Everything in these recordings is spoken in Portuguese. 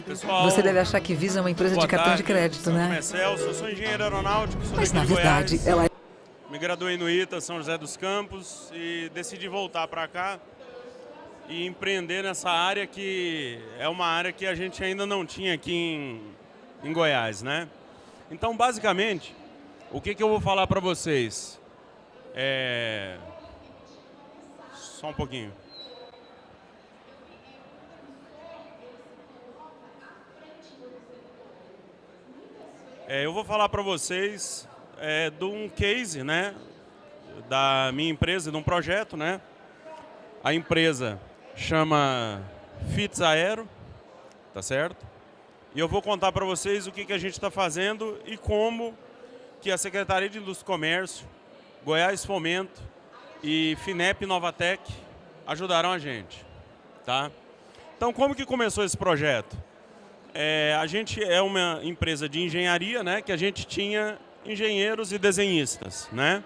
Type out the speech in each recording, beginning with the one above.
Pessoal, Você deve achar que Visa é uma empresa de cartão de crédito, Sou né? Celso, sou engenheiro aeronáutico, sou Mas daqui na de verdade, Goiás. ela é... Me graduei no ITA, São José dos Campos, e decidi voltar para cá e empreender nessa área que é uma área que a gente ainda não tinha aqui em Goiás, né? Então, basicamente, o que eu vou falar para vocês? Só um pouquinho. Eu vou falar para vocês de um case, né, da minha empresa, de um projeto, né? A empresa chama FITS Aero, tá certo? E eu vou contar para vocês o que a gente está fazendo e como que a Secretaria de Indústria e Comércio, Goiás Fomento e FINEP Novatec ajudaram a gente, tá? Então, como que começou esse projeto? A gente é uma empresa de engenharia, né, que a gente tinha engenheiros e desenhistas, né?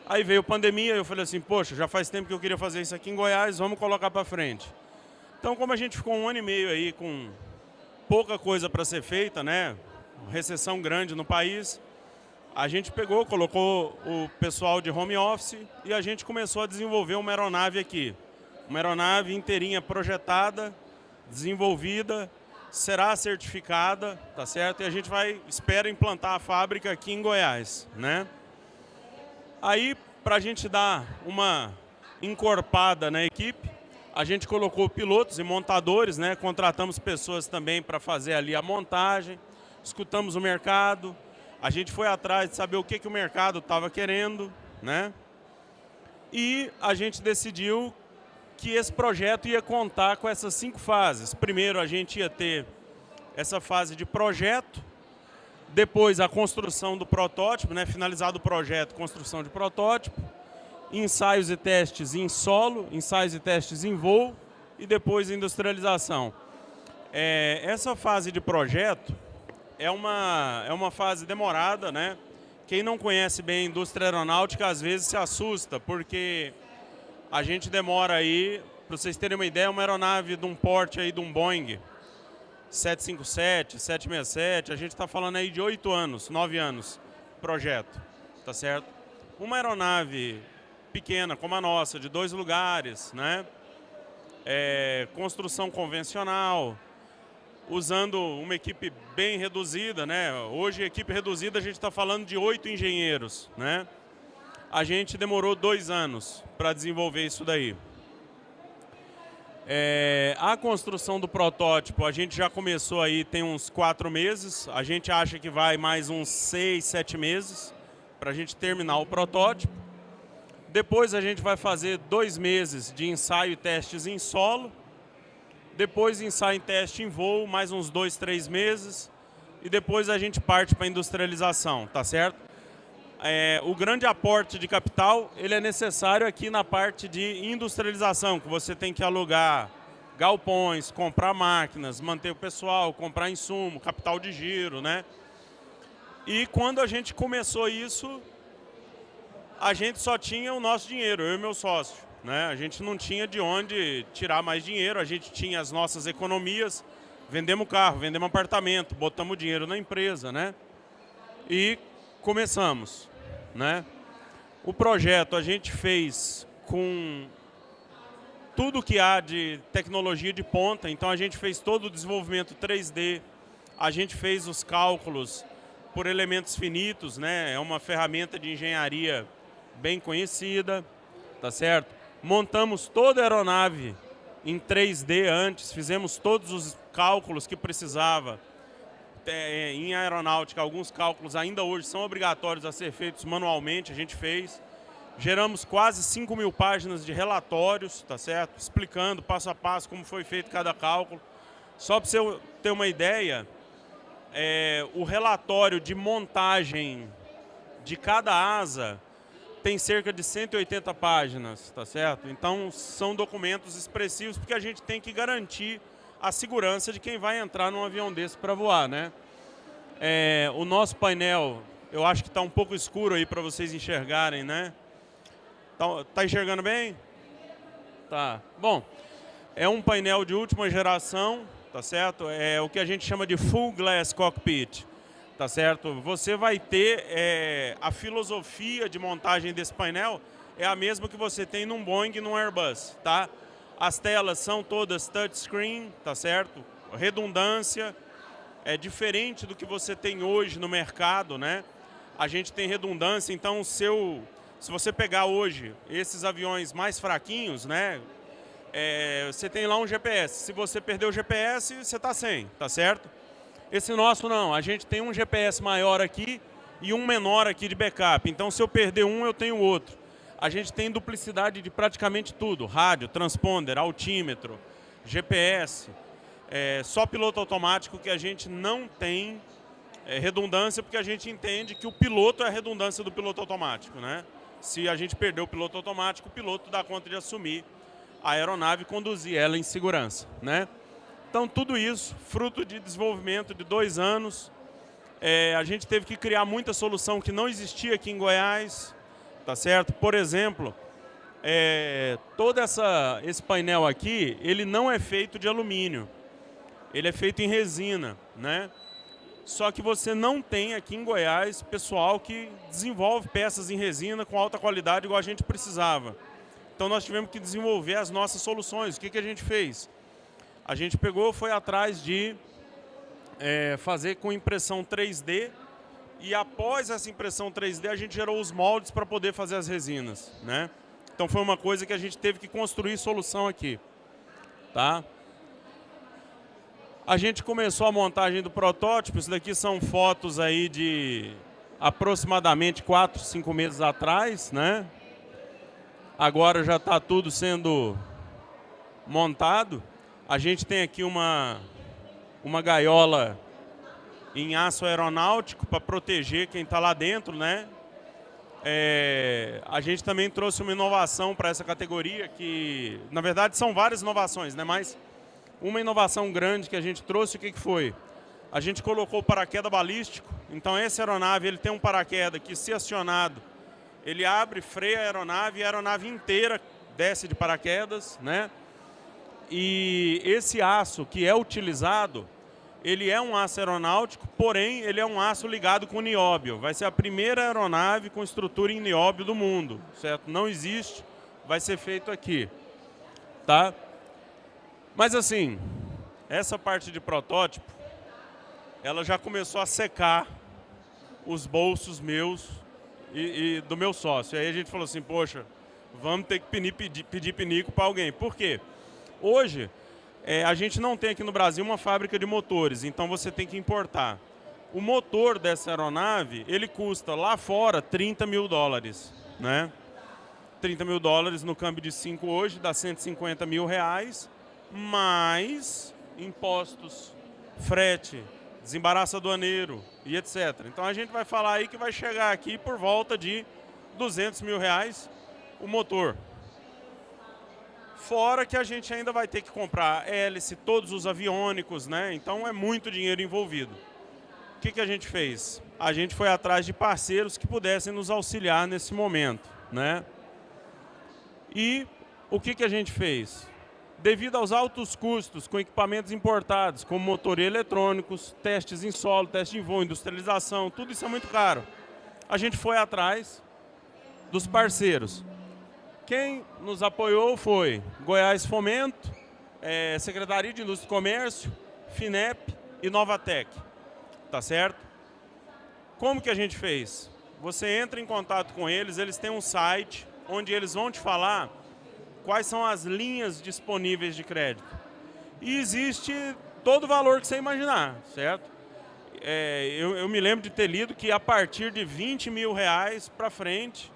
Aí veio a pandemia, eu falei assim, poxa, já faz tempo que eu queria fazer isso aqui em Goiás, vamos colocar para frente. Então, como a gente ficou 1 ano e meio aí com pouca coisa para ser feita, né, recessão grande no país, a gente pegou, colocou o pessoal de home office e a gente começou a desenvolver uma aeronave aqui. Uma aeronave inteirinha projetada, desenvolvida, será certificada, tá certo? E a gente espera implantar a fábrica aqui em Goiás, né? Aí, para a gente dar uma encorpada na equipe, a gente colocou pilotos e montadores, né? Contratamos pessoas também para fazer ali a montagem, escutamos o mercado, a gente foi atrás de saber o que o mercado estava querendo, né? E a gente decidiu que esse projeto ia contar com essas 5 fases. Primeiro, a gente ia ter essa fase de projeto, depois a construção do protótipo, né? Finalizado o projeto, construção de protótipo, ensaios e testes em solo, ensaios e testes em voo e depois industrialização. Essa fase de projeto é uma fase demorada, né? Quem não conhece bem a indústria aeronáutica às vezes se assusta, porque a gente demora aí, para vocês terem uma ideia, uma aeronave de um porte aí de um Boeing 757, 767, a gente está falando aí de 8 anos, 9 anos, projeto, tá certo? Uma aeronave pequena como a nossa, de 2 lugares, né? Construção convencional, usando uma equipe bem reduzida, né? Hoje, equipe reduzida, a gente está falando de 8 engenheiros, né? A gente demorou 2 anos para desenvolver isso daí. A construção do protótipo, a gente já começou aí tem uns 4 meses. A gente acha que vai mais uns 6, 7 meses para a gente terminar o protótipo. Depois a gente vai fazer 2 meses de ensaio e testes em solo. Depois ensaio e teste em voo, mais uns 2, 3 meses. E depois a gente parte para a industrialização, tá certo? O grande aporte de capital, ele é necessário aqui na parte de industrialização, que você tem que alugar galpões, comprar máquinas, manter o pessoal, comprar insumo, capital de giro, né? E quando a gente começou isso, a gente só tinha o nosso dinheiro, eu e meu sócio, né? A gente não tinha de onde tirar mais dinheiro, a gente tinha as nossas economias, vendemos carro, vendemos apartamento, botamos dinheiro na empresa, né? E começamos, né? O projeto a gente fez com tudo que há de tecnologia de ponta, então a gente fez todo o desenvolvimento 3D, a gente fez os cálculos por elementos finitos, né? É uma ferramenta de engenharia bem conhecida, tá certo? Montamos toda a aeronave em 3D antes, fizemos todos os cálculos que precisava. Em aeronáutica, alguns cálculos ainda hoje são obrigatórios a ser feitos manualmente, a gente fez. Geramos quase 5.000 páginas de relatórios, tá certo? Explicando passo a passo como foi feito cada cálculo. Só para você ter uma ideia, o relatório de montagem de cada asa tem cerca de 180 páginas, tá certo? Então são documentos expressivos porque a gente tem que garantir a segurança de quem vai entrar num avião desse para voar, né? O nosso painel, eu acho que está um pouco escuro aí para vocês enxergarem, né? Tá enxergando bem? Tá. Bom, É um painel de última geração, tá certo? É o que a gente chama de Full Glass Cockpit, tá certo? Você vai ter a filosofia de montagem desse painel é a mesma que você tem num Boeing e num Airbus, tá? As telas são todas touchscreen, tá certo? Redundância é diferente do que você tem hoje no mercado, né? A gente tem redundância, então se você pegar hoje esses aviões mais fraquinhos, né? Você tem lá um GPS. Se você perder o GPS, você está sem, tá certo? Esse nosso não, a gente tem um GPS maior aqui e um menor aqui de backup. Então se eu perder um, eu tenho outro. A gente tem duplicidade de praticamente tudo, rádio, transponder, altímetro, GPS, só piloto automático que a gente não tem redundância, porque a gente entende que o piloto é a redundância do piloto automático, né? Se a gente perder o piloto automático, o piloto dá conta de assumir a aeronave e conduzir ela em segurança, né? Então tudo isso, fruto de desenvolvimento de 2 anos, a gente teve que criar muita solução que não existia aqui em Goiás, tá certo? Por exemplo, todo esse painel aqui, ele não é feito de alumínio, ele é feito em resina, né? Só que você não tem aqui em Goiás pessoal que desenvolve peças em resina com alta qualidade igual a gente precisava. Então nós tivemos que desenvolver as nossas soluções. O que a gente fez? A gente foi atrás de fazer com impressão 3D e após essa impressão 3D a gente gerou os moldes para poder fazer as resinas, né? Então foi uma coisa que a gente teve que construir solução aqui, tá? A gente começou a montagem do protótipo. Isso daqui são fotos aí de aproximadamente 4, 5 meses atrás, né? Agora já está tudo sendo montado. A gente tem aqui uma gaiola em aço aeronáutico para proteger quem está lá dentro, né? A gente também trouxe uma inovação para essa categoria que, na verdade, são várias inovações, né? Mas uma inovação grande que a gente trouxe, o que foi? A gente colocou o paraquedas balístico. Então essa aeronave ele tem um paraquedas que, se acionado, ele abre, freia a aeronave e a aeronave inteira desce de paraquedas, né? E esse aço que é utilizado, ele é um aço aeronáutico, porém ele é um aço ligado com nióbio. Vai ser a primeira aeronave com estrutura em nióbio do mundo, certo? Não existe, vai ser feito aqui, tá? Mas assim, essa parte de protótipo, ela já começou a secar os bolsos meus e do meu sócio. Aí a gente falou assim, poxa, vamos ter que pedir pinico para alguém. Por quê? Hoje, a gente não tem aqui no Brasil uma fábrica de motores, então você tem que importar. O motor dessa aeronave, ele custa lá fora 30 mil dólares, né? 30 mil dólares no câmbio de 5 hoje, dá 150 mil reais, mais impostos, frete, desembaraço aduaneiro e etc. Então a gente vai falar aí que vai chegar aqui por volta de 200 mil reais o motor. Fora que a gente ainda vai ter que comprar hélice, todos os aviônicos, né? Então é muito dinheiro envolvido. O que a gente fez? A gente foi atrás de parceiros que pudessem nos auxiliar nesse momento, né? E o que a gente fez? Devido aos altos custos com equipamentos importados, como motor e eletrônicos, testes em solo, teste em voo, industrialização, tudo isso é muito caro. A gente foi atrás dos parceiros. Quem nos apoiou foi Goiás Fomento, Secretaria de Indústria e Comércio, FINEP e Novatec, tá certo? Como que a gente fez? Você entra em contato com eles, eles têm um site onde eles vão te falar quais são as linhas disponíveis de crédito. E existe todo o valor que você imaginar, certo? Eu me lembro de ter lido que a partir de 20 mil reais para frente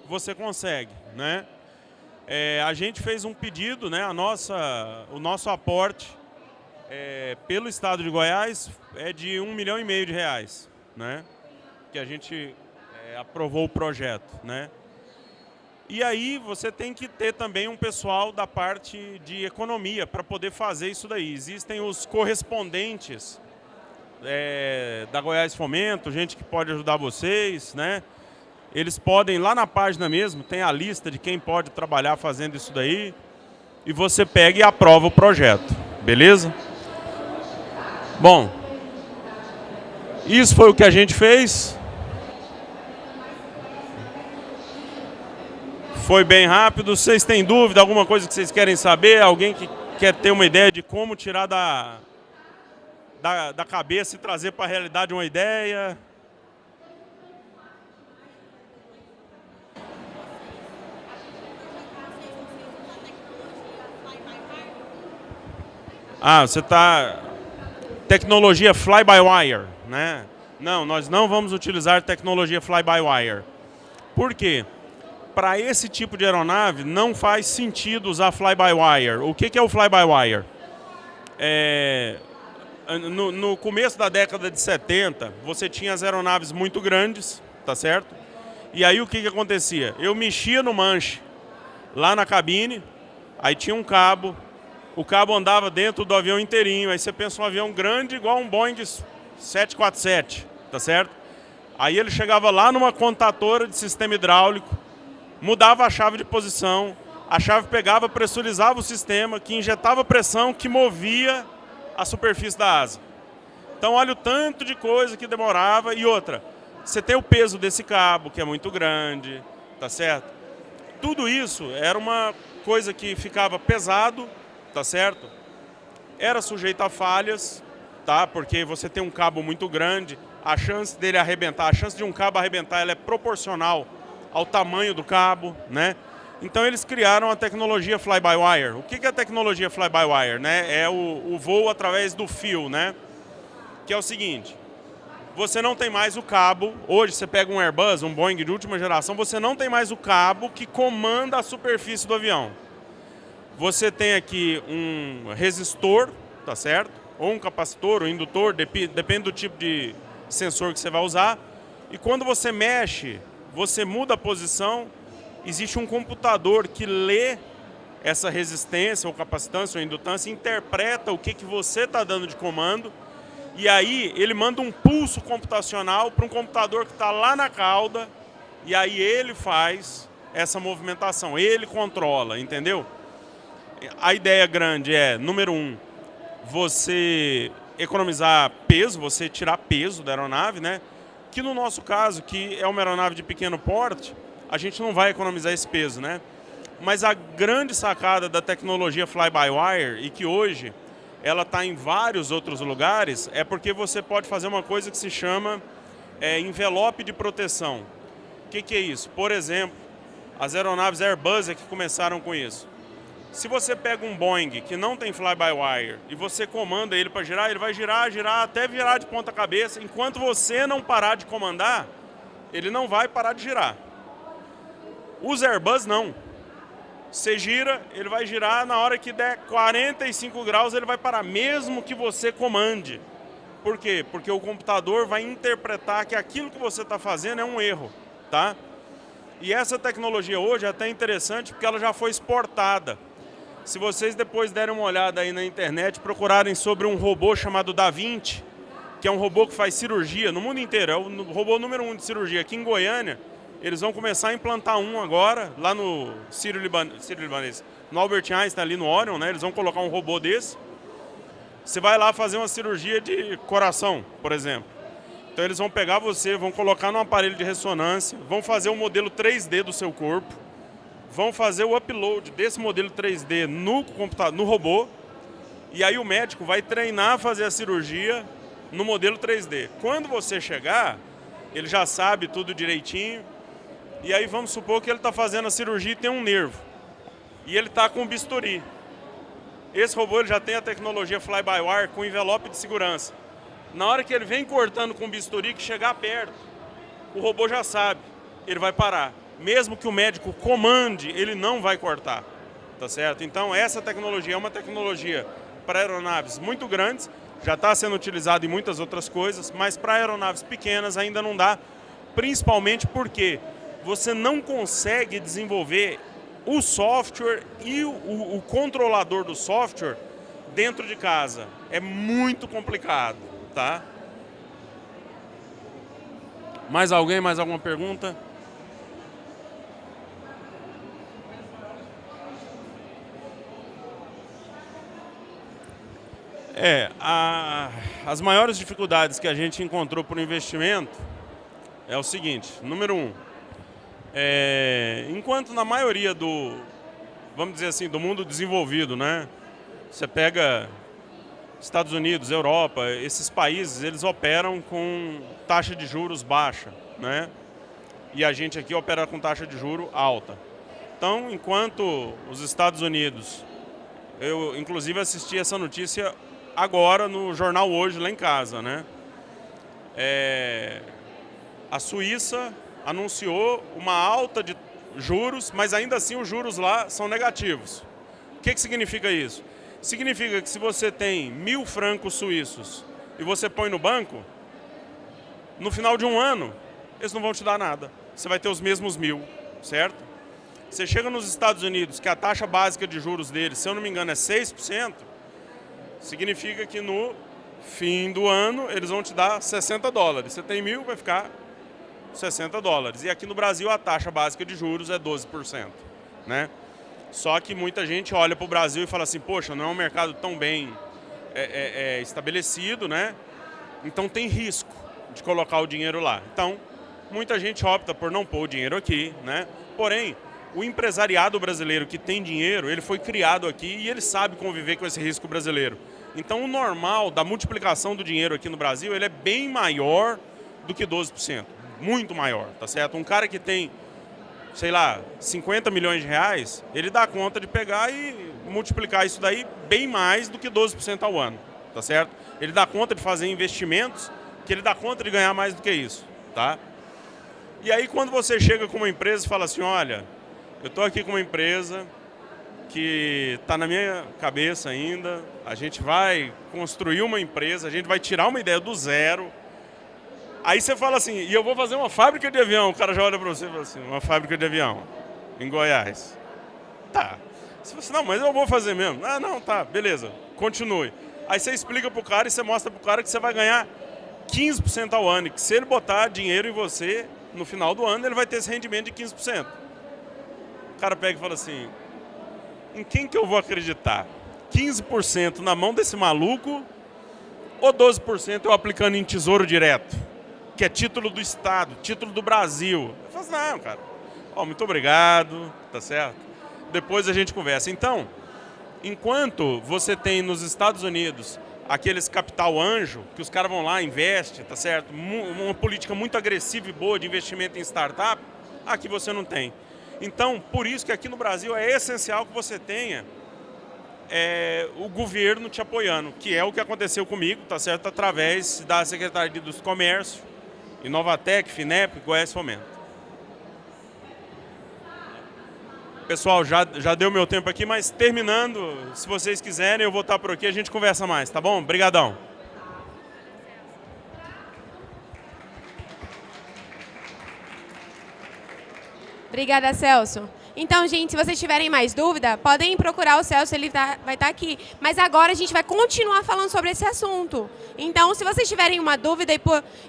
você consegue, né? A gente fez um pedido, né? O nosso aporte pelo estado de Goiás é de 1,5 milhão de reais, né? Que a gente aprovou o projeto, né? E aí você tem que ter também um pessoal da parte de economia para poder fazer isso daí. Existem os correspondentes da Goiás Fomento, gente que pode ajudar vocês, né? Eles podem, lá na página mesmo, tem a lista de quem pode trabalhar fazendo isso daí. e você pega e aprova o projeto, beleza? Bom, isso foi o que a gente fez. Foi bem rápido. Vocês têm dúvida, alguma coisa que vocês querem saber? Alguém que quer ter uma ideia de como tirar da cabeça e trazer para a realidade uma ideia? Ah, você está... Tecnologia fly-by-wire, né? Não, nós não vamos utilizar tecnologia fly-by-wire. Por quê? Para esse tipo de aeronave não faz sentido usar fly-by-wire. O que é o fly-by-wire? No começo da década de 70, você tinha as aeronaves muito grandes, tá certo? E aí o que acontecia? Eu mexia no manche lá na cabine, aí tinha um cabo, o cabo andava dentro do avião inteirinho, aí você pensa um avião grande igual um Boeing 747, tá certo? Aí ele chegava lá numa contatora de sistema hidráulico, mudava a chave de posição, a chave pegava, pressurizava o sistema, que injetava pressão, que movia a superfície da asa. Então olha o tanto de coisa que demorava. E outra, você tem o peso desse cabo, que é muito grande, tá certo? Tudo isso era uma coisa que ficava pesado, tá certo? Era sujeito a falhas, tá? Porque você tem um cabo muito grande, a chance dele arrebentar, a chance de um cabo arrebentar, ela é proporcional ao tamanho do cabo, né? Então eles criaram a tecnologia fly-by-wire. O que é a tecnologia fly-by-wire, né? É o voo através do fio, né? Que é o seguinte, você não tem mais o cabo, hoje você pega um Airbus, um Boeing de última geração, você não tem mais o cabo que comanda a superfície do avião. Você tem aqui um resistor, tá certo? Ou um capacitor, ou indutor, depende do tipo de sensor que você vai usar. E quando você mexe, você muda a posição, existe um computador que lê essa resistência, ou capacitância, ou indutância, interpreta o que você está dando de comando, e aí ele manda um pulso computacional para um computador que está lá na cauda, e aí ele faz essa movimentação, ele controla, entendeu? A ideia grande é, número 1, você economizar peso, você tirar peso da aeronave, né? Que no nosso caso, que é uma aeronave de pequeno porte, a gente não vai economizar esse peso, né? Mas a grande sacada da tecnologia fly-by-wire, e que hoje ela está em vários outros lugares, é porque você pode fazer uma coisa que se chama envelope de proteção. O que é isso? Por exemplo, as aeronaves Airbus é que começaram com isso. Se você pega um Boeing que não tem fly-by-wire e você comanda ele para girar, ele vai girar, girar, até virar de ponta cabeça. Enquanto você não parar de comandar, ele não vai parar de girar. Os Airbus não. Você gira, ele vai girar, na hora que der 45 graus ele vai parar, mesmo que você comande. Por quê? Porque o computador vai interpretar que aquilo que você está fazendo é um erro, tá? E essa tecnologia hoje é até interessante porque ela já foi exportada. Se vocês depois derem uma olhada aí na internet, procurarem sobre um robô chamado Da Vinci, que é um robô que faz cirurgia no mundo inteiro, é o robô número 1 de cirurgia. Aqui em Goiânia, eles vão começar a implantar um agora, lá no Sírio-Libanês, no Albert Einstein, ali no Orion, né? Eles vão colocar um robô desse. Você vai lá fazer uma cirurgia de coração, por exemplo. Então eles vão pegar você, vão colocar num aparelho de ressonância, vão fazer um modelo 3D do seu corpo, vão fazer o upload desse modelo 3D no computador, no robô, e aí o médico vai treinar a fazer a cirurgia no modelo 3D. Quando você chegar, ele já sabe tudo direitinho, e aí vamos supor que ele está fazendo a cirurgia e tem um nervo, e ele está com um bisturi. Esse robô ele já tem a tecnologia fly-by-wire com envelope de segurança. Na hora que ele vem cortando com o bisturi, que chegar perto, o robô já sabe, ele vai parar. Mesmo que o médico comande, ele não vai cortar, tá certo? Então essa tecnologia é uma tecnologia para aeronaves muito grandes, já está sendo utilizada em muitas outras coisas, mas para aeronaves pequenas ainda não dá, principalmente porque você não consegue desenvolver o software e o controlador do software dentro de casa. É muito complicado, tá? Mais alguém? Mais alguma pergunta? As maiores dificuldades que a gente encontrou por investimento é o seguinte: número um, enquanto na maioria vamos dizer assim, do mundo desenvolvido, né? Você pega Estados Unidos, Europa, esses países, eles operam com taxa de juros baixa, né? E a gente aqui opera com taxa de juros alta. Então, enquanto os Estados Unidos, eu inclusive assisti essa notícia agora no jornal Hoje, lá em casa, né? A Suíça anunciou uma alta de juros, mas ainda assim os juros lá são negativos. O que significa isso? Significa que se você tem 1.000 francos suíços e você põe no banco, no final de um ano, eles não vão te dar nada. Você vai ter os mesmos 1.000, certo? Você chega nos Estados Unidos, que a taxa básica de juros deles, se eu não me engano, é 6%, significa que no fim do ano eles vão te dar $60. Você tem 1.000, vai ficar $60. E aqui no Brasil a taxa básica de juros é 12%, né? Só que muita gente olha para o Brasil e fala assim, poxa, não é um mercado tão bem estabelecido, né? Então tem risco de colocar o dinheiro lá. Então, muita gente opta por não pôr o dinheiro aqui, né? Porém, o empresariado brasileiro que tem dinheiro, ele foi criado aqui e ele sabe conviver com esse risco brasileiro. Então, o normal da multiplicação do dinheiro aqui no Brasil, ele é bem maior do que 12%. Muito maior, tá certo? Um cara que tem, sei lá, 50 milhões de reais, ele dá conta de pegar e multiplicar isso daí bem mais do que 12% ao ano, tá certo? Ele dá conta de fazer investimentos que ele dá conta de ganhar mais do que isso, tá? E aí quando você chega com uma empresa e fala assim, olha, eu estou aqui com uma empresa que está na minha cabeça ainda, a gente vai construir uma empresa, a gente vai tirar uma ideia do zero. Aí você fala assim, e eu vou fazer uma fábrica de avião. O cara já olha para você e fala assim, uma fábrica de avião em Goiás. Tá. Você fala assim, não, mas eu vou fazer mesmo. Ah, não, tá, beleza, continue. Aí você explica pro cara e você mostra pro cara que você vai ganhar 15% ao ano. E que se ele botar dinheiro em você, no final do ano, ele vai ter esse rendimento de 15%. O cara pega e fala assim, em quem que eu vou acreditar? 15% na mão desse maluco ou 12% eu aplicando em tesouro direto? Que é título do Estado, título do Brasil. Eu falo assim, não, cara, muito obrigado, tá certo? Depois a gente conversa. Então, enquanto você tem nos Estados Unidos aqueles capital anjo, que os caras vão lá, investem, tá certo? Uma política muito agressiva e boa de investimento em startup, aqui você não tem. Então, por isso que aqui no Brasil é essencial que você tenha o governo te apoiando, que é o que aconteceu comigo, tá certo? Através da Secretaria do Comércio, Inovatec, FINEP, Goiás Fomento. Pessoal, já deu meu tempo aqui, mas terminando, se vocês quiserem, eu vou estar por aqui, a gente conversa mais, tá bom? Obrigadão. Obrigada, Celso. Então, gente, se vocês tiverem mais dúvida, podem procurar o Celso, ele vai estar aqui. Mas agora a gente vai continuar falando sobre esse assunto. Então, se vocês tiverem uma dúvida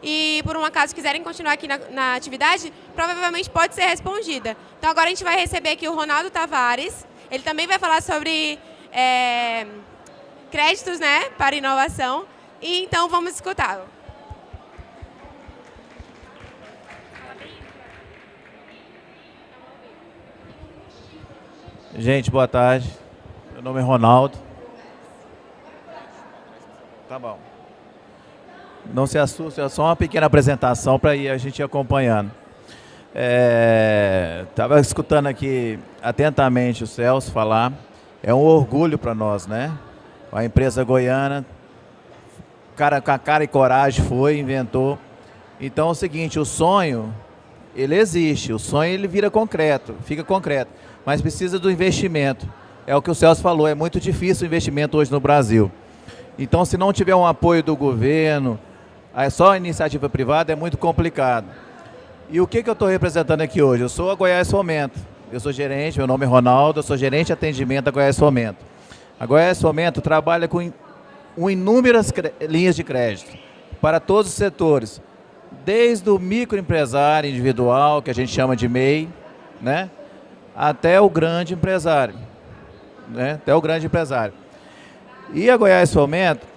e por um acaso quiserem continuar aqui na atividade, provavelmente pode ser respondida. Então, agora a gente vai receber aqui o Ronaldo Tavares. Ele também vai falar sobre créditos, né, para inovação. E então, vamos escutá-lo. Gente, boa tarde. Meu nome é Ronaldo. Tá bom. Não se assuste, é só uma pequena apresentação para a gente ir acompanhando. Estava escutando aqui atentamente o Celso falar. É um orgulho para nós, né? A empresa goiana, com a cara e coragem foi, inventou. Então é o seguinte, o sonho, ele existe. O sonho ele vira concreto, fica concreto. Mas precisa do investimento. É o que o Celso falou, é muito difícil o investimento hoje no Brasil. Então, se não tiver um apoio do governo, só a iniciativa privada é muito complicado. E o que eu estou representando aqui hoje? Eu sou a Goiás Fomento. Eu sou gerente, meu nome é Ronaldo, eu sou gerente de atendimento da Goiás Fomento. A Goiás Fomento trabalha com inúmeras linhas de crédito para todos os setores. Desde o microempresário individual, que a gente chama de MEI, né? Até o grande empresário, né? Até o grande empresário. E a Goiás Fomento,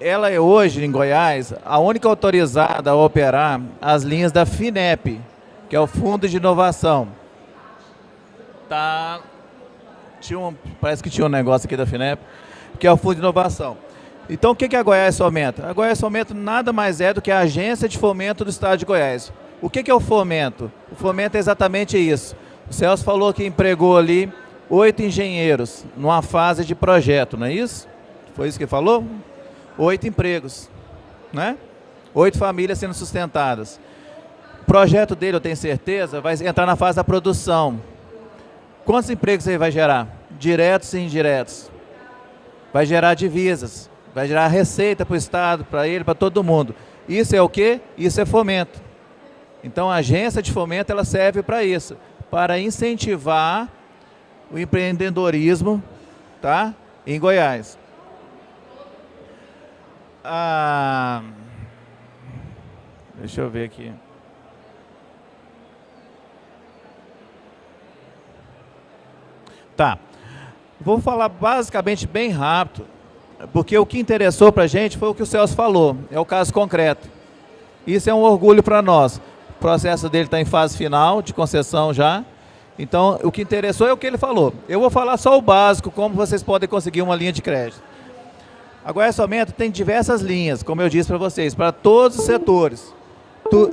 ela é hoje, em Goiás, a única autorizada a operar as linhas da FINEP, que é o Fundo de Inovação. Parece que tinha um negócio aqui da FINEP, que é o Fundo de Inovação. Então, o que é a Goiás Fomento? A Goiás Fomento nada mais é do que a Agência de Fomento do Estado de Goiás. O que é o fomento? O fomento é exatamente isso. O Celso falou que empregou ali 8 engenheiros numa fase de projeto, não é isso? Foi isso que ele falou? 8 empregos, né? 8 famílias sendo sustentadas. O projeto dele, eu tenho certeza, vai entrar na fase da produção. Quantos empregos ele vai gerar? Diretos e indiretos. Vai gerar divisas, vai gerar receita para o Estado, para ele, para todo mundo. Isso é o quê? Isso é fomento. Então a agência de fomento ela serve para isso, para incentivar o empreendedorismo, tá? Em Goiás. Deixa eu ver aqui. Tá. Vou falar basicamente bem rápido, porque o que interessou para a gente foi o que o Celso falou, é o caso concreto. Isso é um orgulho para nós. O processo dele está em fase final, de concessão já. Então, o que interessou é o que ele falou. Eu vou falar só o básico, como vocês podem conseguir uma linha de crédito. A Goiás Fomento tem diversas linhas, como eu disse para vocês, para todos os setores,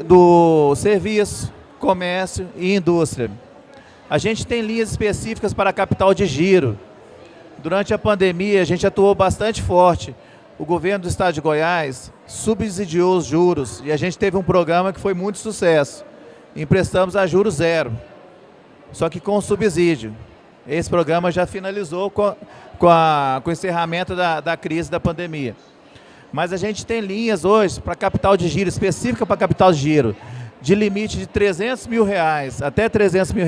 do serviço, comércio e indústria. A gente tem linhas específicas para capital de giro. Durante a pandemia, a gente atuou bastante forte. O governo do estado de Goiás subsidiou os juros e a gente teve um programa que foi muito sucesso. Emprestamos a juros zero, só que com subsídio. Esse programa já finalizou com o encerramento da crise da pandemia. Mas a gente tem linhas hoje para capital de giro, específica para capital de giro, de limite de R$300 mil, até R$300 mil,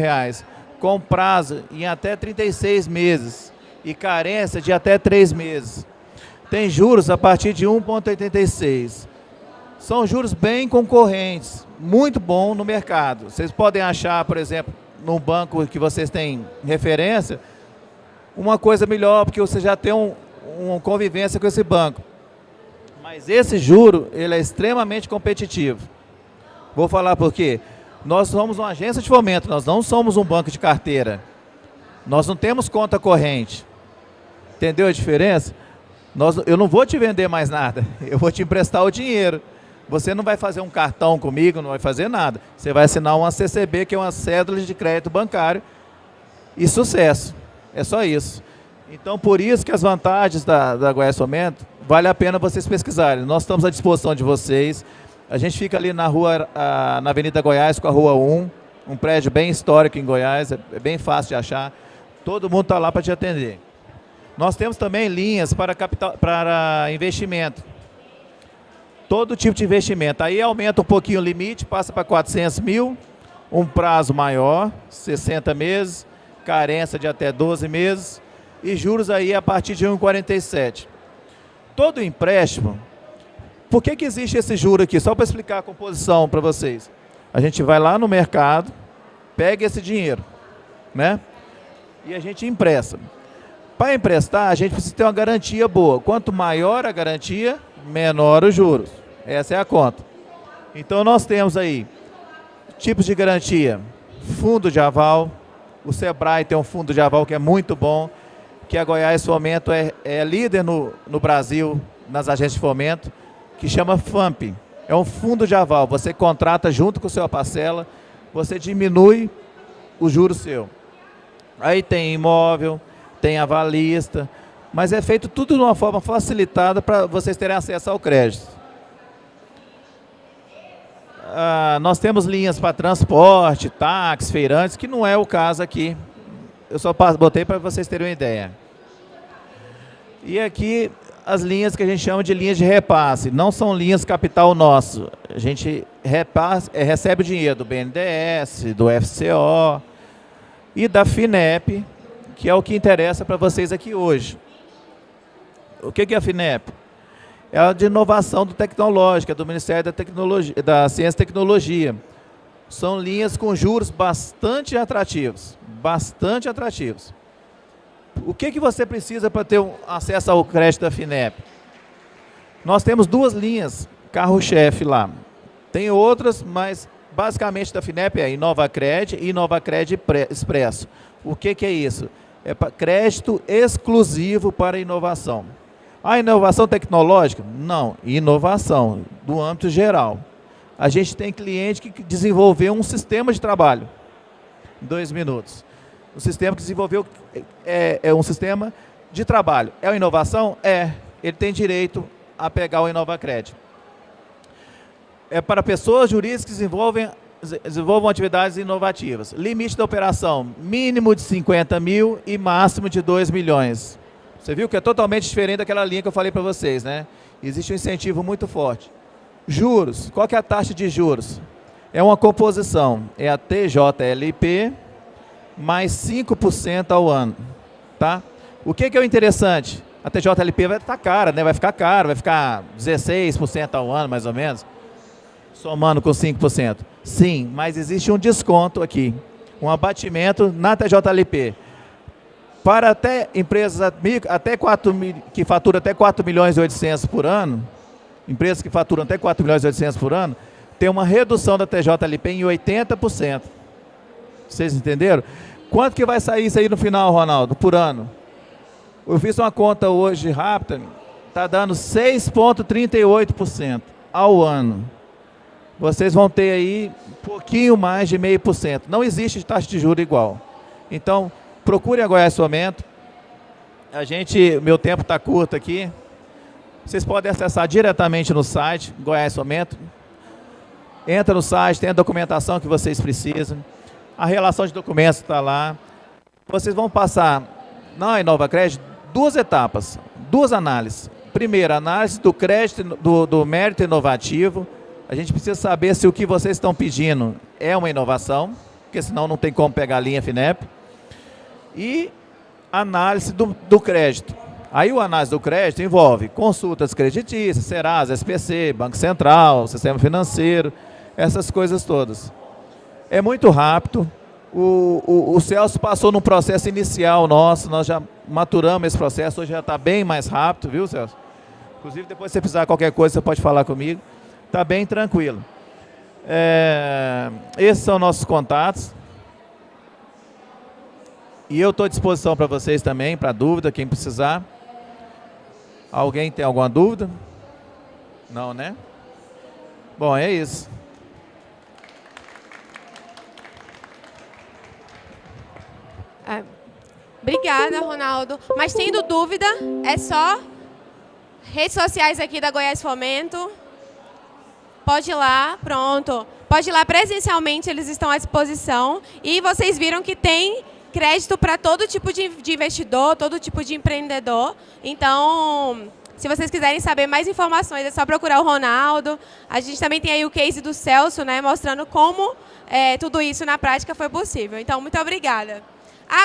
com prazo em até 36 meses e carência de até 3 meses. Tem juros a partir de 1,86. São juros bem concorrentes, muito bom no mercado. Vocês podem achar, por exemplo, num banco que vocês têm referência, uma coisa melhor, porque você já tem uma convivência com esse banco. Mas esse juro, ele é extremamente competitivo. Vou falar por quê. Nós somos uma agência de fomento, nós não somos um banco de carteira. Nós não temos conta corrente. Entendeu a diferença? Eu não vou te vender mais nada, eu vou te emprestar o dinheiro. Você não vai fazer um cartão comigo, não vai fazer nada. Você vai assinar uma CCB, que é uma cédula de crédito bancário, e sucesso. É só isso. Então, por isso que as vantagens da Goiás Fomento, vale a pena vocês pesquisarem. Nós estamos à disposição de vocês. A gente fica ali na Avenida Goiás com a Rua 1, um prédio bem histórico em Goiás, é bem fácil de achar. Todo mundo está lá para te atender. Nós temos também linhas para investimento. Todo tipo de investimento. Aí aumenta um pouquinho o limite, passa para 400 mil, um prazo maior, 60 meses, carência de até 12 meses e juros aí a partir de 1,47. Todo empréstimo, por que existe esse juro aqui? Só para explicar a composição para vocês. A gente vai lá no mercado, pega esse dinheiro, né? E a gente empresta. Para emprestar, a gente precisa ter uma garantia boa. Quanto maior a garantia, menor os juros. Essa é a conta. Então, nós temos aí tipos de garantia. Fundo de aval. O Sebrae tem um fundo de aval que é muito bom, que a Goiás Fomento é líder no Brasil, nas agências de fomento, que chama FAMP. É um fundo de aval. Você contrata junto com a sua parcela, você diminui o juro seu. Aí tem imóvel, tem avalista, mas é feito tudo de uma forma facilitada para vocês terem acesso ao crédito. Nós temos linhas para transporte, táxi, feirantes, que não é o caso aqui. Eu só botei para vocês terem uma ideia. E aqui as linhas que a gente chama de linhas de repasse. Não são linhas capital nosso. A gente recebe o dinheiro do BNDES, do FCO e da FINEP, que é o que interessa para vocês aqui hoje. O que é a FINEP? É a de inovação tecnológica, do Ministério da Ciência e Tecnologia. São linhas com juros bastante atrativos. Bastante atrativos. O que você precisa para ter acesso ao crédito da FINEP? Nós temos duas linhas carro-chefe lá. Tem outras, mas basicamente da FINEP é InovaCred e InovaCred Expresso. O que é isso? É crédito exclusivo para inovação. A inovação tecnológica? Não, inovação do âmbito geral. A gente tem cliente que desenvolveu um sistema de trabalho em 2 minutos. O sistema que desenvolveu é um sistema de trabalho. É uma inovação? É. Ele tem direito a pegar o InovaCred. É para pessoas jurídicas que desenvolvam atividades inovativas. Limite da operação, mínimo de 50 mil e máximo de 2 milhões. Você viu que é totalmente diferente daquela linha que eu falei para vocês, né? Existe um incentivo muito forte. Juros, qual que é a taxa de juros? É uma composição, é a TJLP mais 5% ao ano, tá? O que é o interessante? A TJLP vai estar cara, né? Vai ficar caro, vai ficar 16% ao ano, mais ou menos, somando com 5%. Sim, mas existe um desconto aqui, um abatimento na TJLP. Para até empresas até 4 mil, que faturam até 4 milhões e 800 por ano, empresas que faturam até 4 milhões e 800 por ano, tem uma redução da TJLP em 80%. Vocês entenderam? Quanto que vai sair isso aí no final, Ronaldo, por ano? Eu fiz uma conta hoje rápida, está dando 6,38% ao ano. Vocês vão ter aí um pouquinho mais de 0,5%. Não existe taxa de juros igual. Então, procure a Goiás Fomento. Meu tempo está curto aqui. Vocês podem acessar diretamente no site, Goiás Fomento. Entra no site, tem a documentação que vocês precisam. A relação de documentos está lá. Vocês vão passar na InovaCred 2 etapas, 2 análises. Primeiro, análise do crédito, do mérito inovativo. A gente precisa saber se o que vocês estão pedindo é uma inovação, porque senão não tem como pegar a linha FINEP. E análise do crédito. Aí o análise do crédito envolve consultas creditícias, Serasa, SPC, Banco Central, Sistema Financeiro, essas coisas todas. É muito rápido. O Celso passou num processo inicial nosso, nós já maturamos esse processo, hoje já está bem mais rápido, viu, Celso? Inclusive, depois se você precisar de qualquer coisa, você pode falar comigo. Está bem tranquilo. Esses são nossos contatos. E eu estou à disposição para vocês também, para dúvida, quem precisar. Alguém tem alguma dúvida? Não, né? Bom, é isso. Obrigada, Ronaldo. Mas tendo dúvida, é só redes sociais aqui da Goiás Fomento. Pode ir lá, pronto. Pode ir lá presencialmente, eles estão à disposição. E vocês viram que tem crédito para todo tipo de investidor, todo tipo de empreendedor. Então, se vocês quiserem saber mais informações, é só procurar o Ronaldo. A gente também tem aí o case do Celso, né, mostrando como tudo isso na prática foi possível. Então, muito obrigada.